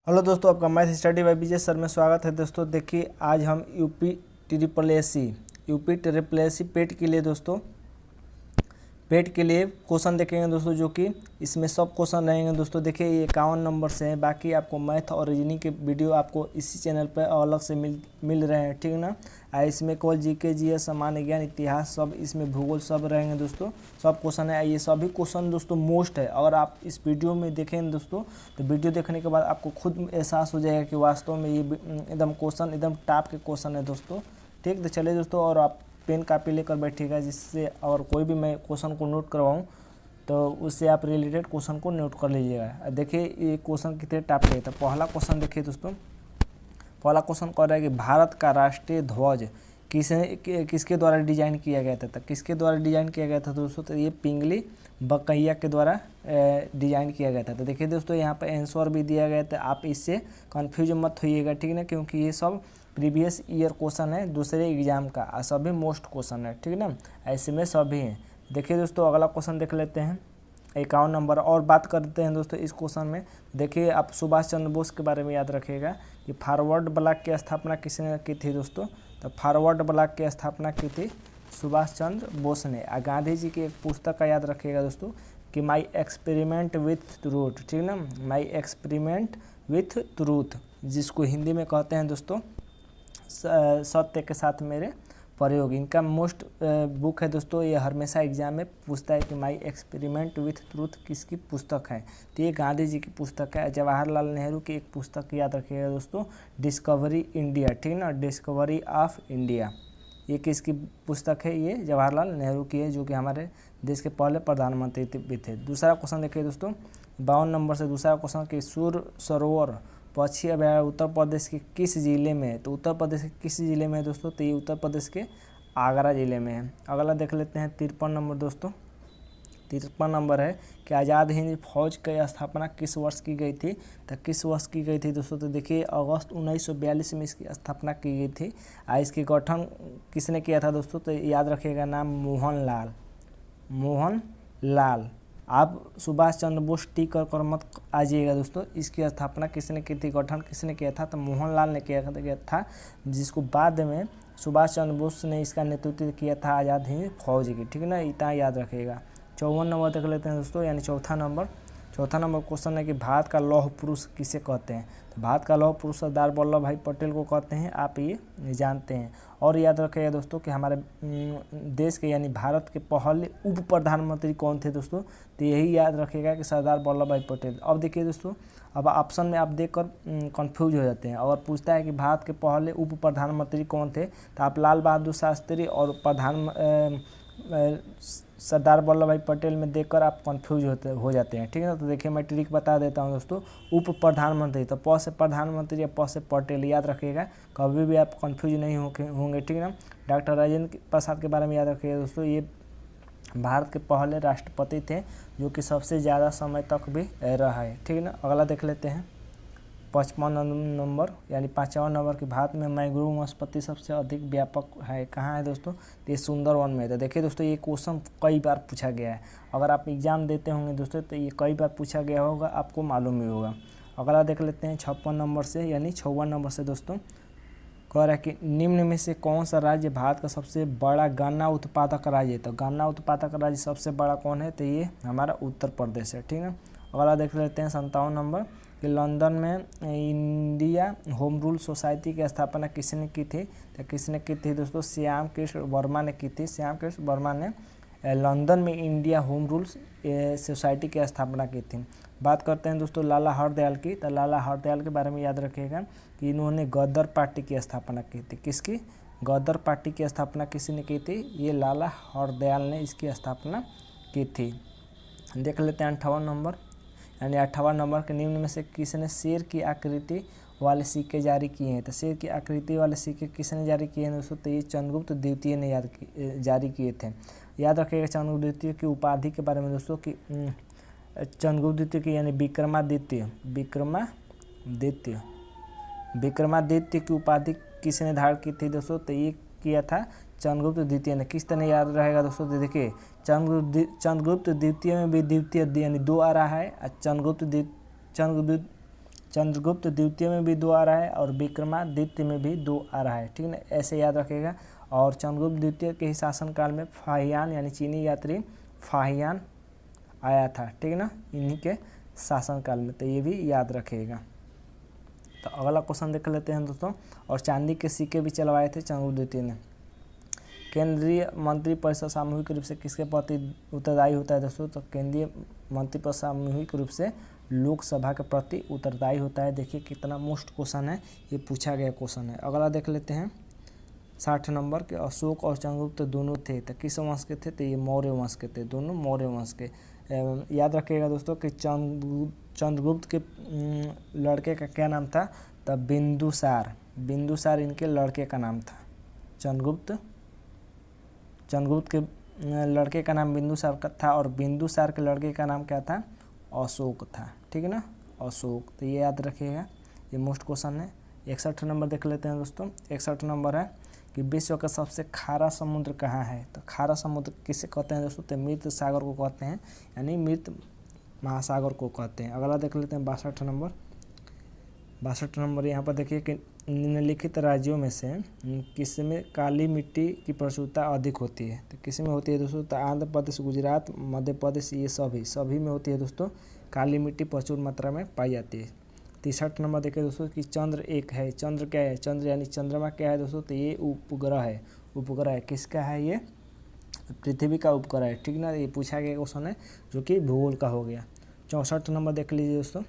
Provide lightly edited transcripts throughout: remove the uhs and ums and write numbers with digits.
Hello दोस्तों, आपका math study bye विजय sir में स्वागत है। दोस्तों देखिए, आज हम यूपी ट्रिपल एस पेट के लिए क्वेश्चन देखेंगे दोस्तों, जो कि इसमें सब क्वेश्चन रहेंगे दोस्तों। देखिए, ये 51 नंबर से है। बाकी आपको मैथ और रीजनिंग के वीडियो आपको इसी चैनल पर अलग से मिल रहे हैं, ठीक ना। इसमें केवल जीके, जीएस, सामान्य ज्ञान, इतिहास, सब इसमें भूगोल सब रहेंगे दोस्तों। सब क्वेश्चन है। ये सभी क्वेश्चन दोस्तों मोस्ट है। अगर आप इस वीडियो में देखेंगे दोस्तों, तो वीडियो देखने के बाद आपको खुद एहसास हो जाएगा कि वास्तव में ये एकदम क्वेश्चन एकदम टॉप के क्वेश्चन है दोस्तों। ठीक, तो चलिए दोस्तों, और आप पेन कापी लेकर बैठिएगा, जिससे और कोई भी मैं क्वेश्चन को नोट करवाऊँ तो उससे आप रिलेटेड क्वेश्चन को नोट कर लीजिएगा। देखिए, ये क्वेश्चन कितने टाइप के। तो पहला क्वेश्चन देखिए दोस्तों, पहला क्वेश्चन कह रहा है कि भारत का राष्ट्रीय ध्वज किसके द्वारा डिजाइन किया गया था। तो किसके द्वारा डिजाइन किया गया था दोस्तों, तो ये पिंगली बकैया के द्वारा डिजाइन किया गया था। तो देखिए दोस्तों, यहाँ पर आंसर भी दिया गया था। आप इससे कंफ्यूज मत होइएगा, ठीक ना, क्योंकि ये सब प्रीवियस ईयर क्वेश्चन है दूसरे एग्जाम का, सभी मोस्ट क्वेश्चन है, ठीक ना। ऐसे में सभी हैं। देखिए दोस्तों, अगला क्वेश्चन देख लेते हैं, 51 नंबर। और बात करते हैं दोस्तों इस क्वेश्चन में। देखिए, आप सुभाष चंद्र बोस के बारे में याद रखिएगा कि फॉरवर्ड ब्लॉक की स्थापना किसने की थी दोस्तों। तो फॉरवर्ड ब्लॉक की स्थापना की थी सुभाष चंद्र बोस ने। गांधी जी की एक पुस्तक का याद रखिएगा दोस्तों कि माई एक्सपेरिमेंट विथ ट्रूथ, ठीक ना, माई एक्सपेरिमेंट विथ ट्रूथ, जिसको हिंदी में कहते हैं दोस्तों सत्य के साथ मेरे प्रयोग। इनका मोस्ट बुक है दोस्तों। ये हमेशा एग्जाम में पूछता है कि माई एक्सपेरिमेंट विथ ट्रूथ किसकी पुस्तक है। तो ये गांधी जी की पुस्तक है। जवाहरलाल नेहरू की एक पुस्तक याद रखिएगा दोस्तों, डिस्कवरी इंडिया, ठीक ना, डिस्कवरी ऑफ इंडिया। ये किसकी पुस्तक है, ये जवाहरलाल नेहरू की है, जो कि हमारे देश के पहले प्रधानमंत्री भी थे। दूसरा क्वेश्चन देखिए दोस्तों, 52 नंबर से दूसरा क्वेश्चन कि सूर सरोवर पक्षी अभयारण्य उत्तर प्रदेश के किस जिले में है। तो उत्तर प्रदेश के किस जिले में है दोस्तों, तो ये उत्तर प्रदेश के आगरा जिले में है। अगला देख लेते हैं 53 नंबर दोस्तों। 53 नंबर है कि आज़ाद हिंद फौज की स्थापना किस वर्ष की गई थी। तो किस वर्ष की गई थी दोस्तों, तो देखिए अगस्त 1942 में इसकी स्थापना की गई थी। इसकी गठन किसने किया था दोस्तों, तो याद रखिएगा नाम मोहन लाल। आप सुभाष चंद्र बोस टिक कर मत आइएगा दोस्तों। इसकी स्थापना किसने की थी, गठन किसने किया था, तो मोहनलाल ने किया था, जिसको बाद में सुभाष चंद्र बोस ने इसका नेतृत्व किया था आज़ाद हिंद फौज की, ठीक है ना। इतना याद रखिएगा। 54 नंबर देख लेते हैं दोस्तों, यानी चौथा नंबर क्वेश्चन है कि भारत का लौह पुरुष किसे कहते हैं। तो भारत का लौह पुरुष सरदार वल्लभ भाई पटेल को कहते हैं, आप ये जानते हैं। और याद रखिएगा दोस्तों कि हमारे देश के यानी भारत के पहले उप प्रधानमंत्री कौन थे दोस्तों, तो यही याद रखिएगा कि सरदार वल्लभ भाई पटेल। अब देखिए दोस्तों, अब ऑप्शन में आप देखकर कंफ्यूज हो जाते हैं। और पूछता है कि भारत के पहले उप प्रधानमंत्री कौन थे, तो आप लाल बहादुर शास्त्री और सरदार वल्लभ भाई पटेल में देखकर आप कंफ्यूज हो जाते हैं, ठीक है। तो देखिए, मैं ट्रिक बता देता हूं दोस्तों। उप प्रधानमंत्री, तो प से प्रधानमंत्री या प से पटेल, याद रखिएगा, कभी भी आप कंफ्यूज नहीं होंगे, ठीक है ना। डॉक्टर राजेंद्र प्रसाद के बारे में याद रखिएगा दोस्तों। ये भारत के पहले राष्ट्रपति थे, जो कि सबसे ज़्यादा समय तक भी रहा है, ठीक है ना। अगला देख लेते हैं 55 नंबर, यानी 55 नंबर की भारत में मैंग्रोव वनस्पति सबसे अधिक व्यापक है, कहाँ है दोस्तों, तो ये सुंदरवन में है। तो देखिए दोस्तों, ये क्वेश्चन कई बार पूछा गया है। अगर आप एग्जाम देते होंगे दोस्तों, तो ये कई बार पूछा गया होगा, आपको मालूम ही होगा। अगला देख लेते हैं 56 नंबर से, यानी 54 नंबर से दोस्तों। कह रहा है कि निम्न में से कौन सा राज्य भारत का सबसे बड़ा गन्ना उत्पादक राज्य है। तो गन्ना उत्पादक राज्य सबसे बड़ा कौन है, तो ये हमारा उत्तर प्रदेश है, ठीक है। अगला देख लेते हैं 57 नंबर कि लंदन में इंडिया होम रूल सोसाइटी की स्थापना किसने की थी। तो किसने की थी दोस्तों, श्याम कृष्ण वर्मा ने की थी। श्याम कृष्ण वर्मा ने लंदन में इंडिया होम रूल सोसाइटी की स्थापना की थी। बात करते हैं दोस्तों लाला हरदयाल की। तो लाला हरदयाल के बारे में याद रखिएगा कि इन्होंने गदर पार्टी की स्थापना की थी। किसकी, गदर पार्टी की स्थापना किसने की थी, ये लाला हरदयाल ने इसकी स्थापना की थी। देख लेते हैं 58 नंबर, यानी 58 नंबर के निम्न में से किसने शेर की आकृति वाले सिक्के जारी किए हैं। तो शेर की आकृति वाले सिक्के किसने जारी किए हैं दोस्तों, तो ये चंद्रगुप्त द्वितीय ने जारी किए थे। याद रखिएगा चंद्रगुप्त द्वितीय की उपाधि के बारे में दोस्तों कि चंद्रगुप्त द्वितीय की यानी विक्रमादित्य की उपाधि किसने धारण की थी दोस्तों, तो ये किया था चंद्रगुप्त द्वितीय ने। किस तरह याद रहेगा दोस्तों, तो देखिए चंद्रगुप्त द्वितीय में भी द्वितीय यानी 2 आ रहा है। चंद्रगुप्त चंद्रगुप्त द्वितीय में भी 2 आ रहा है और विक्रमादित्य में भी 2 आ रहा है, ठीक है ना, ऐसे याद रखिएगा। और चंद्रगुप्त द्वितीय के ही शासनकाल में फाहियान यानी चीनी यात्री फाहियान आया था, ठीक है ना, इन्हीं के शासनकाल में, तो ये भी याद रखिएगा। तो अगला क्वेश्चन देख लेते हैं दोस्तों। और चांदी के सिक्के भी चलवाए थे चंद्रगुप्त द्वितीय ने। केंद्रीय मंत्रिपरिषद सामूहिक रूप से किसके प्रति उत्तरदायी होता है दोस्तों? तो केंद्रीय मंत्रिपरिषद सामूहिक रूप से लोकसभा के प्रति उत्तरदायी होता है। देखिए कितना मोस्ट क्वेश्चन है, ये पूछा गया क्वेश्चन है। अगला देख लेते हैं 60 नंबर के। अशोक और चंद्रगुप्त दोनों थे, तो किस वंश के थे? तो ये मौर्य वंश के थे, दोनों मौर्य वंश के। याद रखिएगा दोस्तों कि चंद्रगुप्त के लड़के का क्या नाम था? तब बिंदुसार, बिंदुसार इनके लड़के का नाम था। चंद्रगुप्त के लड़के का नाम बिंदुसार का था और बिंदुसार के लड़के का नाम क्या था? अशोक था, ठीक है ना, अशोक। तो ये याद रखिएगा, ये मोस्ट क्वेश्चन है। 61 नंबर देख लेते हैं दोस्तों। 61 नंबर है कि विश्व का सबसे खारा समुद्र कहाँ है? तो खारा समुद्र किसे कहते हैं दोस्तों? तो मृत सागर को कहते हैं, यानी मृत महासागर को कहते हैं। अगला देख लेते हैं 62 नंबर। 62 नंबर यहाँ पर देखिए कि निम्नलिखित राज्यों में से किसमें काली मिट्टी की प्रचुरता अधिक होती है? तो किस में होती है दोस्तों? तो आंध्र प्रदेश, गुजरात, मध्य प्रदेश, ये सभी में होती है दोस्तों। काली मिट्टी प्रचुर मात्रा में पाई जाती है। 63 नंबर देखिए दोस्तों कि चंद्र एक है। चंद्र क्या है? चंद्र यानी चंद्रमा क्या है दोस्तों? तो ये उपग्रह है। उपग्रह है, किसका है? ये पृथ्वी का उपग्रह है, ठीक ना। ये पूछा गया क्वेश्चन है जो कि भूगोल का हो गया। 64 नंबर देख लीजिए दोस्तों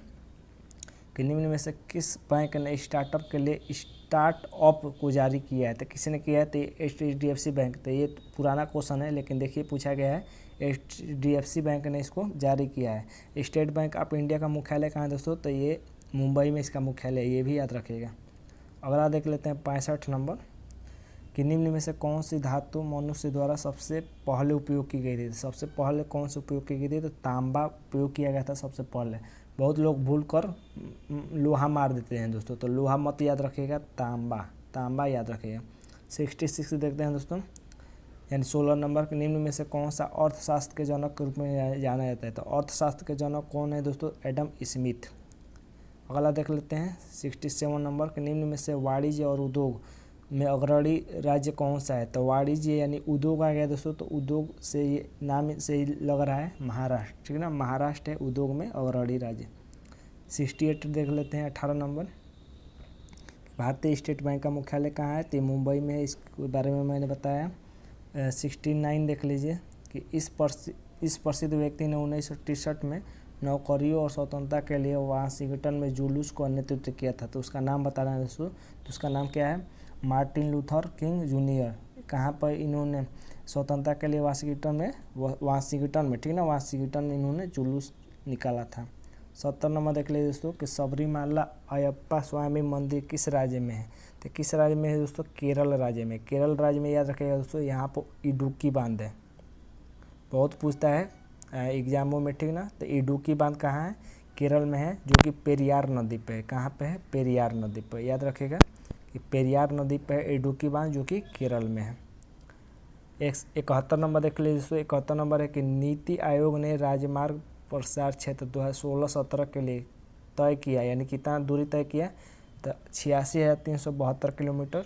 कि निम्न में से किस बैंक ने स्टार्टअप के लिए स्टार्टअप को जारी किया है? तो किसी ने किया है? तो HDFC बैंक। तो ये पुराना क्वेश्चन है, लेकिन देखिए पूछा गया है HDFC बैंक ने इसको जारी किया है। स्टेट बैंक ऑफ इंडिया का मुख्यालय कहाँ है दोस्तों? तो ये मुंबई में इसका मुख्यालय है, ये भी याद रखिएगा। अगला देख लेते हैं 65 नंबर कि निम्न में से कौन सी धातु मनुष्य द्वारा सबसे पहले उपयोग की गई थी? सबसे पहले कौन सी उपयोग की गई थी? तो तांबा उपयोग किया गया था सबसे पहले। बहुत लोग भूल कर लोहा मार देते हैं दोस्तों, तो लोहा मत याद रखिएगा, तांबा याद रखिएगा। 66 देखते हैं दोस्तों, यानी 16 नंबर के निम्न में से कौन सा अर्थशास्त्र के जनक के रूप में जाना जाता है? तो अर्थशास्त्र के जनक कौन है दोस्तों? Adam Smith. अगला देख लेते हैं 67 नंबर के निम्न में से वाणिज्य और उद्योग में अग्रणी राज्य कौन सा है? तो वाणिज्य यानी उद्योग आ गया दोस्तों, तो उद्योग से ये नाम से ही लग रहा है महाराष्ट्र, ठीक है ना, महाराष्ट्र है उद्योग में अग्रणी राज्य। 68 देख लेते हैं 18 नंबर। भारतीय स्टेट बैंक का मुख्यालय कहाँ है? तो मुंबई में है, इसके बारे में मैंने बताया। 69 देख लीजिए कि इस प्रसिद्ध व्यक्ति ने 1963 में नौकरियों और स्वतंत्रता के लिए वाशिंगटन में जुलूस का नेतृत्व किया था। तो उसका नाम बताना है दोस्तों, तो उसका नाम क्या है? Martin Luther king junior. कहाँ पर इन्होंने स्वतंत्रता के लिए वाशिंगटन में, ठीक ना, वाशिंगटन में इन्होंने जुलूस निकाला था। 70 नंबर देख लीजिए दोस्तों कि सबरीमाला अयप्पा स्वामी मंदिर किस राज्य में है? तो किस राज्य में है दोस्तों? केरल राज्य में। केरल राज्य में याद रखिएगा दोस्तों, यहाँ पर इडुक्की बांध है, बहुत पूछता है एग्जामों में, ठीक ना। तो इडुक्की बांध कहाँ है? केरल में है, जो कि पेरियार नदी पे है। कहाँ पे है? पेरियार नदी पे, याद रखिएगा कि पेरियार नदी पे है इडुक्की बांध, जो कि केरल में है। 71 नंबर देख लीजिए दोस्तों। 71 नंबर है कि नीति आयोग ने राजमार्ग प्रसार क्षेत्र 2016-17 के लिए तय किया, यानी कितना दूरी तय किया? तो 86,372 किलोमीटर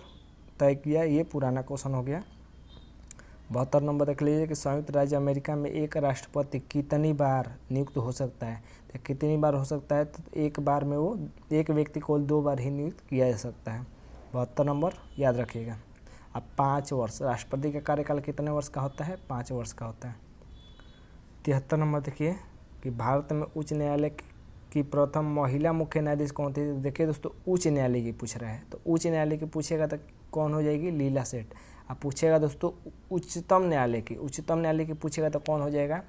तय किया। ये पुराना क्वेश्चन हो गया। 72 नंबर देख लीजिए कि संयुक्त राज्य अमेरिका में एक राष्ट्रपति कितनी बार नियुक्त हो सकता है? तो कितनी बार हो सकता है? तो एक बार में वो एक व्यक्ति को 2 बार ही नियुक्त किया जा सकता है। 72 नंबर याद रखिएगा। अब 5 वर्ष, राष्ट्रपति का कार्यकाल कितने वर्ष का होता है? 5 वर्ष का होता है। 73 नंबर देखिए कि भारत में उच्च न्यायालय की प्रथम महिला मुख्य न्यायाधीश कौन थी? देखिए दोस्तों, उच्च न्यायालय की पूछ रहा है, तो उच्च न्यायालय की पूछेगा तो कौन हो जाएगी? लीला सेठ। अब पूछेगा दोस्तों उच्चतम न्यायालय की पूछेगा तो कौन हो जाएगा?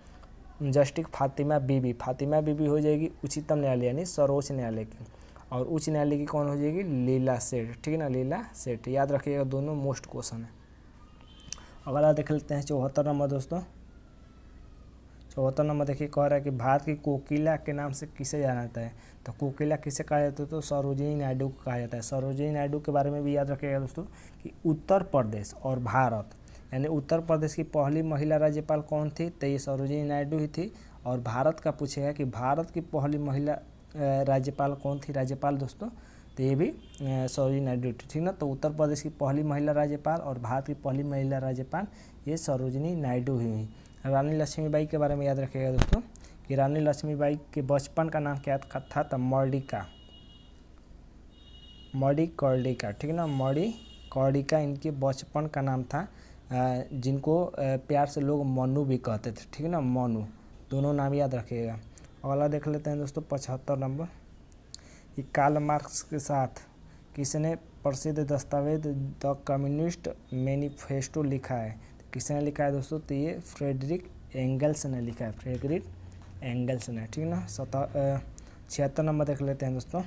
जस्टिस फातिमा बीबी। फातिमा बीबी हो जाएगी उच्चतम न्यायालय यानी सर्वोच्च न्यायालय की, और उच्च न्यायालय की कौन हो जाएगी? लीला सेठ, ठीक है ना, लीला सेठ। याद रखिएगा, दोनों मोस्ट क्वेश्चन है। अगला देख लेते हैं 74 नंबर दोस्तों। 74 नंबर देखिए कह रहा है कि भारत की कोकिला के नाम से किसे जाना जाता है? तो कोकिला किसे कहा जाता है? तो सरोजिनी नायडू को कहा जाता है। सरोजिनी नायडू के बारे में भी याद रखिएगा दोस्तों कि उत्तर प्रदेश और भारत, यानी उत्तर प्रदेश की पहली महिला राज्यपाल कौन थी? तो ये सरोजिनी नायडू ही थी। और भारत का पूछेगा कि भारत की पहली महिला राज्यपाल कौन थी राज्यपाल दोस्तों, तो ये भी सरोजिनी नायडू थी, ठीक ना। तो उत्तर प्रदेश की पहली महिला राज्यपाल और भारत की पहली महिला राज्यपाल ये सरोजिनी नायडू ही हुई। रानी लक्ष्मीबाई के बारे में याद रखिएगा दोस्तों कि रानी लक्ष्मीबाई के बचपन का नाम क्या था, तो मर्डिकार्डिका, ठीक है ना। मर्डिकार्डिका इनके बचपन का नाम था, जिनको प्यार से लोग मनु भी कहते थे, ठीक है ना, मनु। दोनों नाम याद रखिएगा। अगला देख लेते हैं दोस्तों 75 नंबर कि कार्ल मार्क्स के साथ किसने प्रसिद्ध दस्तावेज द कम्युनिस्ट मैनिफेस्टो लिखा है, तो किसने लिखा है दोस्तों, तो ये फ्रेडरिक एंगल्स ने लिखा है, फ्रेडरिक एंगल्स ने, ठीक ना। 76 नंबर देख लेते हैं दोस्तों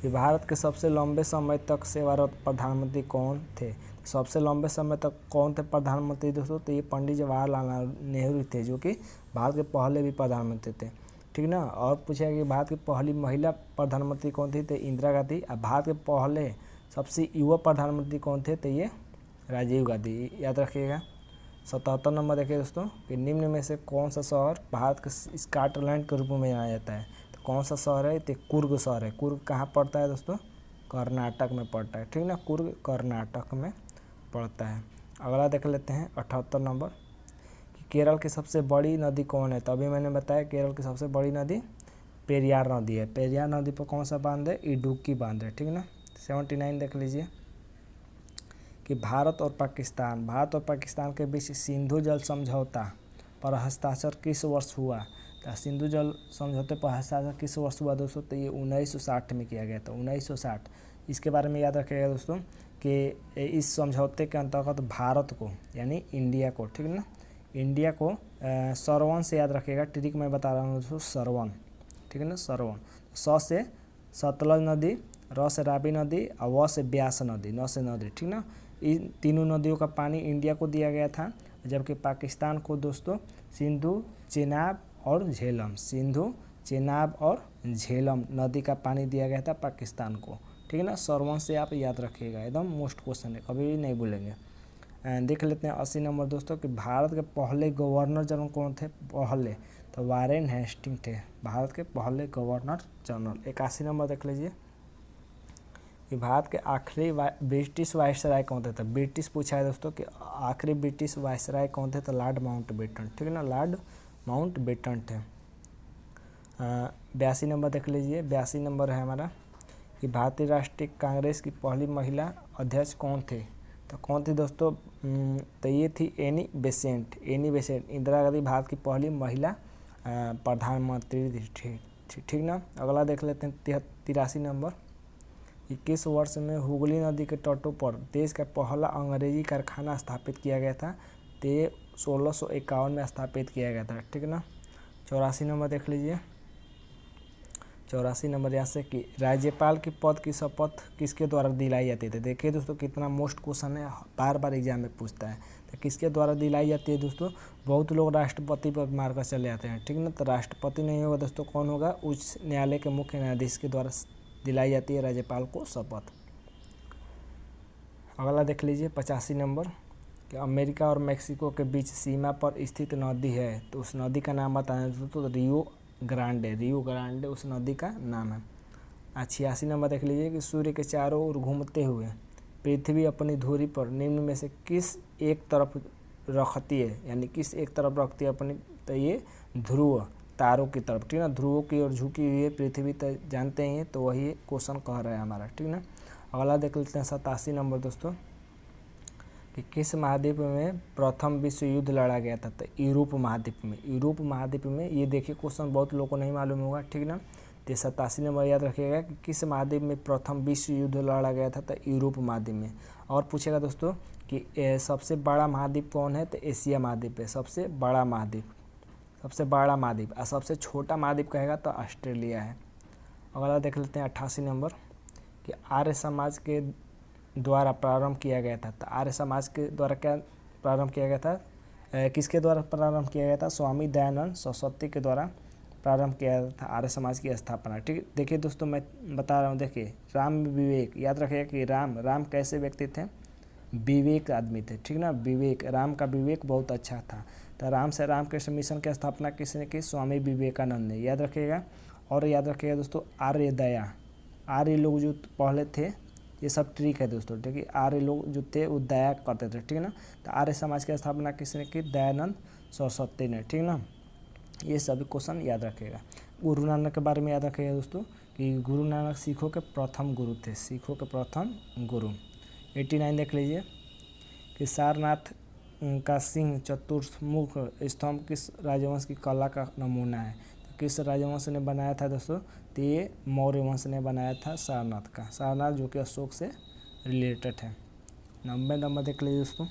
कि भारत के सबसे लंबे समय तक सेवारत प्रधानमंत्री कौन थे। सबसे लंबे समय तक कौन थे प्रधानमंत्री दोस्तों, तो ये पंडित जवाहरलाल नेहरू थे, जो कि भारत के पहले भी प्रधानमंत्री थे, ठीक ना। और पूछा कि भारत की पहली महिला प्रधानमंत्री कौन थी, तो इंदिरा गांधी। और भारत के पहले सबसे युवा प्रधानमंत्री कौन थे, तो ये राजीव गांधी, याद रखिएगा। 77 नंबर देखिए दोस्तों कि निम्न में से कौन सा शहर भारत के स्कॉटलैंड के रूप में जाना जाता है, तो कौन सा शहर है, तो कुर्ग शहर है। कुर्ग कहाँ पड़ता है दोस्तों, कर्नाटक में पड़ता है, ठीक ना। कुर्ग कर्नाटक में पड़ता है। अगला देख लेते हैं 78 नंबर कि केरल की सबसे बड़ी नदी कौन है, तो अभी मैंने बताया केरल की सबसे बड़ी नदी पेरियार नदी है। पेरियार नदी पर कौन सा बांध है, इडुक्की बांध है, ठीक ना। 79 देख लीजिए कि भारत और पाकिस्तान के बीच सिंधु जल समझौता पर हस्ताक्षर किस वर्ष हुआ, तो सिंधु जल समझौते पर हस्ताक्षर किस वर्ष हुआ दोस्तों, तो ये 1960 में किया गया था, 1960। इसके बारे में याद रखिएगा दोस्तों कि इस समझौते के अंतर्गत भारत को यानी इंडिया को, ठीक ना, इंडिया को सरवन से याद रखिएगा, ट्रिक मैं बता रहा हूँ दोस्तों, सरवन, ठीक है ना, सरवन। स से सतलज नदी, र से रावी नदी और व से ब्यास नदी, न से नदी, ठीक ना। इन तीनों नदियों का पानी इंडिया को दिया गया था, जबकि पाकिस्तान को दोस्तों सिंधु, चेनाब और झेलम, सिंधु, चेनाब और झेलम नदी का पानी दिया गया था पाकिस्तान को, ठीक है ना। सरवन से आप याद रखिएगा, एकदम मोस्ट क्वेश्चन है, कभी भी नहीं भूलेंगे। देख लेते हैं 80 नंबर दोस्तों कि भारत के पहले गवर्नर जनरल कौन थे, पहले, तो वारेन हेस्टिंग थे, भारत के पहले गवर्नर जनरल। 81 नंबर देख लीजिए कि भारत के आखिरी ब्रिटिश वायसराय कौन थे, तो ब्रिटिश पूछा है दोस्तों कि आखिरी ब्रिटिश वायसराय कौन थे, तो लॉर्ड माउंटबेटन, ठीक है ना, लॉर्ड माउंटबेटन थे। 82 नंबर देख लीजिए, 82 नंबर है हमारा कि भारतीय राष्ट्रीय कांग्रेस की पहली महिला अध्यक्ष कौन थे, तो कौन थी दोस्तों, तो ये थी एनी बेसेंट। इंदिरा गांधी भारत की पहली महिला प्रधानमंत्री थी, ठीक ना। अगला देख लेते हैं 83 नंबर कि किस वर्ष में हुगली नदी के तटों पर देश का पहला अंग्रेजी कारखाना स्थापित किया गया था, तो ये 1651 में स्थापित किया गया था, ठीक ना। 84 नंबर देख लीजिए, 84 नंबर यहाँ से कि राज्यपाल के पद की शपथ किसके द्वारा दिलाई जाती थी। देखिए दोस्तों कितना मोस्ट क्वेश्चन है, बार बार एग्जाम में पूछता है, तो किसके द्वारा दिलाई जाती है दोस्तों, बहुत लोग राष्ट्रपति पर मारकर चले जाते हैं, ठीक ना। तो राष्ट्रपति नहीं होगा दोस्तों, कौन होगा, उच्च न्यायालय के मुख्य न्यायाधीश के द्वारा दिलाई जाती है राज्यपाल को शपथ। अगला देख लीजिए 85 नंबर कि अमेरिका और मेक्सिको के बीच सीमा पर स्थित नदी है, तो उस नदी का नाम बताना दोस्तों, तो रियो ग्रांडे उस नदी का नाम है। 86 नंबर देख लीजिए कि सूर्य के चारों ओर घूमते हुए पृथ्वी अपनी धुरी पर निम्न में से किस एक तरफ रखती है, यानी किस एक तरफ रखती है अपनी, तो ये ध्रुव तारों की तरफ, ठीक ना। ध्रुवों की ओर झुकी हुई है पृथ्वी, तो जानते हैं, तो वही क्वेश्चन कह रहा है हमारा, ठीक ना। अगला देख लेते हैं 87 नंबर दोस्तों कि किस महाद्वीप में प्रथम विश्व युद्ध लड़ा गया था, तो यूरोप महाद्वीप में। ये देखिए क्वेश्चन बहुत लोगों को नहीं मालूम होगा, ठीक ना। तो 87 नंबर याद रखिएगा कि किस महाद्वीप में प्रथम विश्व युद्ध लड़ा गया था, तो यूरोप महाद्वीप में। और पूछेगा दोस्तों कि सबसे बड़ा महाद्वीप कौन है, तो एशिया महाद्वीप है सबसे बड़ा महाद्वीप, और सबसे छोटा महाद्वीप कहेगा तो ऑस्ट्रेलिया है। अगला देख लेते हैं 88 नंबर कि आर्य समाज के द्वारा प्रारंभ किया गया था, तो आर्य समाज के द्वारा क्या प्रारंभ किया गया था, किसके द्वारा प्रारंभ किया गया था, स्वामी दयानंद सरस्वती के द्वारा प्रारंभ किया था आर्य समाज की स्थापना, ठीक। देखिए दोस्तों मैं बता रहा हूँ, देखिए राम विवेक, याद रखिएगा कि राम कैसे व्यक्ति थे, विवेक आदमी थे, ठीक ना। विवेक, राम का विवेक बहुत अच्छा था, तो रामकृष्ण मिशन की स्थापना किसने की, स्वामी विवेकानंद ने, याद रखिएगा। और याद रखिएगा दोस्तों आर्य दया, आर्य लोग जो पहले थे, ये सब ट्रिक है दोस्तों, ठीक है। आर्य लोग जो थे वो दया करते थे, ठीक है ना। तो आर्य समाज की स्थापना किसने की? दयानंद सरस्वती ने, ठीक है ना। ये सभी क्वेश्चन याद रखिएगा। गुरु नानक के बारे में याद रखिएगा दोस्तों कि गुरु नानक सिखों के प्रथम गुरु थे, सिखों के प्रथम गुरु। 89 देख लीजिए कि सारनाथ का सिंह चतुर्मुख स्तंभ किस राजवंश की कला का नमूना है? तो किस राजवंश ने बनाया था दोस्तों? तो ये मौर्य वंश ने बनाया था सारनाथ का, सारनाथ जो कि अशोक से रिलेटेड है। 90 नंबर देख लीजिए दोस्तों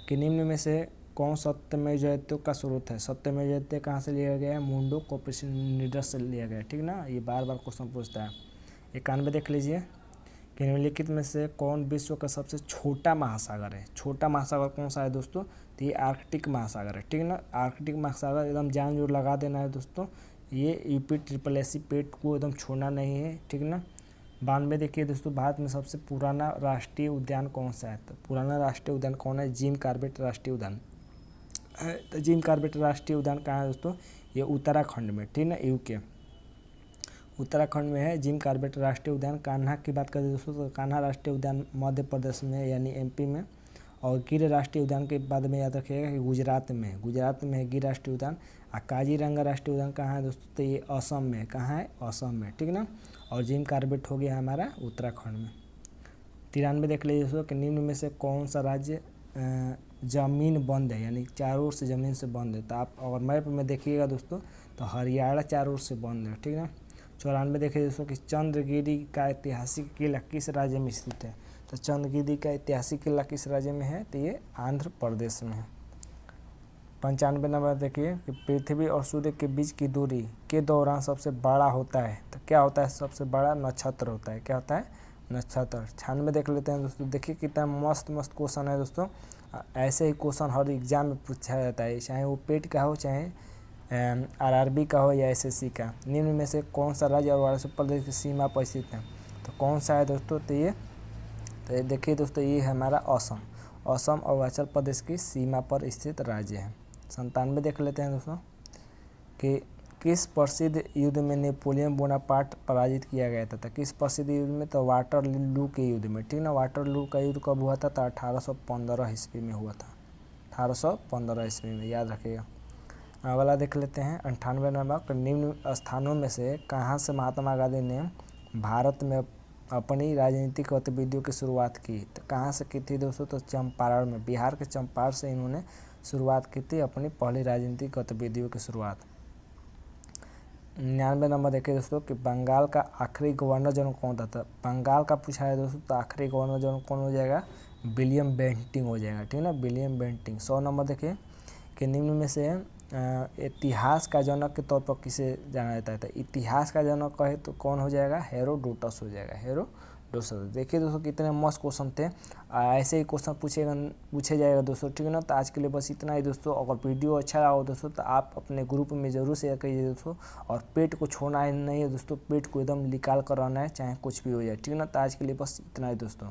कि निम्न में से कौन सत्यमेव जयते का स्रोत है? सत्यमेव जयते कहाँ से लिया गया है? मुंडो कोपेर्निकस से लिया गया है, ठीक ना। ये बार बार क्वेश्चन पूछता है। 91 देख लीजिए कि निम्नलिखित में से कौन विश्व का सबसे छोटा महासागर है? छोटा महासागर कौन सा है दोस्तों? तो ये आर्कटिक महासागर है, ठीक है ना। आर्कटिक महासागर एकदम जान जोर लगा देना है दोस्तों। ये UPSSC पेट को एकदम छोड़ना नहीं है, ठीक है ना। 92 देखिए दोस्तों, भारत में सबसे पुराना राष्ट्रीय उद्यान कौन सा है? तो पुराना राष्ट्रीय उद्यान कौन है? जिम कॉर्बेट राष्ट्रीय उद्यान। तो जिम कॉर्बेट राष्ट्रीय उद्यान कहाँ है दोस्तों? ये उत्तराखंड में, ठीक है ना, UK उत्तराखंड में है जिम कॉर्बेट राष्ट्रीय उद्यान। कान्हा की बात करें दोस्तों तो कान्हा राष्ट्रीय उद्यान मध्य प्रदेश में यानी MP में। और गिर राष्ट्रीय उद्यान के बाद में याद रखिएगा कि गुजरात में है गिर राष्ट्रीय उद्यान। और काजीरंगा राष्ट्रीय उद्यान कहाँ है दोस्तों? तो ये असम में, कहाँ है? असम में, ठीक ना। और जिम कॉर्बेट हो गया हमारा उत्तराखंड में। 93 देख लीजिए दोस्तों कि निम्न में से कौन सा राज्य ज़मीन बंद है, यानी चारों ओर से ज़मीन से बंद है? तो आप अगर मैप में देखिएगा दोस्तों तो हरियाणा चारों ओर से बंद है, ठीक है ना। 94 देखिए दोस्तों कि चंद्रगिरी का ऐतिहासिक किला किस राज्य में स्थित है? तो चंद्रगिरी का ऐतिहासिक किला किस राज्य में है? तो ये आंध्र प्रदेश में है। 95 नंबर देखिए कि पृथ्वी और सूर्य के बीच की दूरी के दौरान सबसे बड़ा होता है। तो क्या होता है? सबसे बड़ा नक्षत्र होता है। क्या होता है? नक्षत्र। 96 देख लेते हैं दोस्तों। देखिए कितना मस्त मस्त क्वेश्चन है दोस्तों। ऐसे ही क्वेश्चन हर एग्जाम में पूछा जाता है, चाहे वो पेट का हो, चाहे RRB का हो या SSC का। निम्न में से कौन सा राज्य अरुणाचल प्रदेश की सीमा पर स्थित है? तो कौन सा है दोस्तों? तो ये देखिए दोस्तों, ये है हमारा असम। असम अरुणाचल प्रदेश की सीमा पर स्थित राज्य है। 97 देख लेते हैं दोस्तों कि किस प्रसिद्ध युद्ध में नेपोलियन बोनापार्ट पराजित किया गया था? किस प्रसिद्ध युद्ध में? तो वाटरलू के युद्ध में, ठीक ना। वाटरलू का युद्ध कब हुआ था? तो 1815 ईस्वी में हुआ था, 1815 ईस्वी में, याद रखिएगा। अगला देख लेते हैं 98 नंबर। निम्न स्थानों में से कहाँ से महात्मा गांधी ने भारत में अपनी राजनीतिक गतिविधियों की शुरुआत की? तो कहाँ से की थी दोस्तों? तो चंपारण में, बिहार के चंपारण से इन्होंने शुरुआत की थी अपनी पहली राजनीतिक गतिविधियों की शुरुआत। 99 नंबर देखिए दोस्तों कि बंगाल का आखिरी गवर्नर जनरल कौन था? बंगाल का पूछा है दोस्तों तो आखिरी गवर्नर जनरल कौन हो जाएगा? विलियम बेंटिंग हो जाएगा, ठीक है ना, विलियम बेंटिंग। 100 नंबर देखिए कि निम्न में से इतिहास का जनक के तौर पर किसे जाना जाता है? तो इतिहास का जनक कहे तो कौन हो जाएगा? हेरोडोटस हो जाएगा, हेरोडोटस। देखिए दोस्तों कितने मस्त क्वेश्चन थे। ऐसे ही क्वेश्चन पूछे जाएगा दोस्तों, ठीक है ना। तो आज के लिए बस इतना ही दोस्तों। अगर वीडियो अच्छा रहा हो दोस्तों तो आप अपने ग्रुप में ज़रूर शेयर करिए दोस्तों। और पेट को छोड़ना नहीं है दोस्तों, पेट को एकदम निकाल कर रहना है, चाहे कुछ भी हो जाए, ठीक है ना। तो आज के लिए बस इतना ही दोस्तों।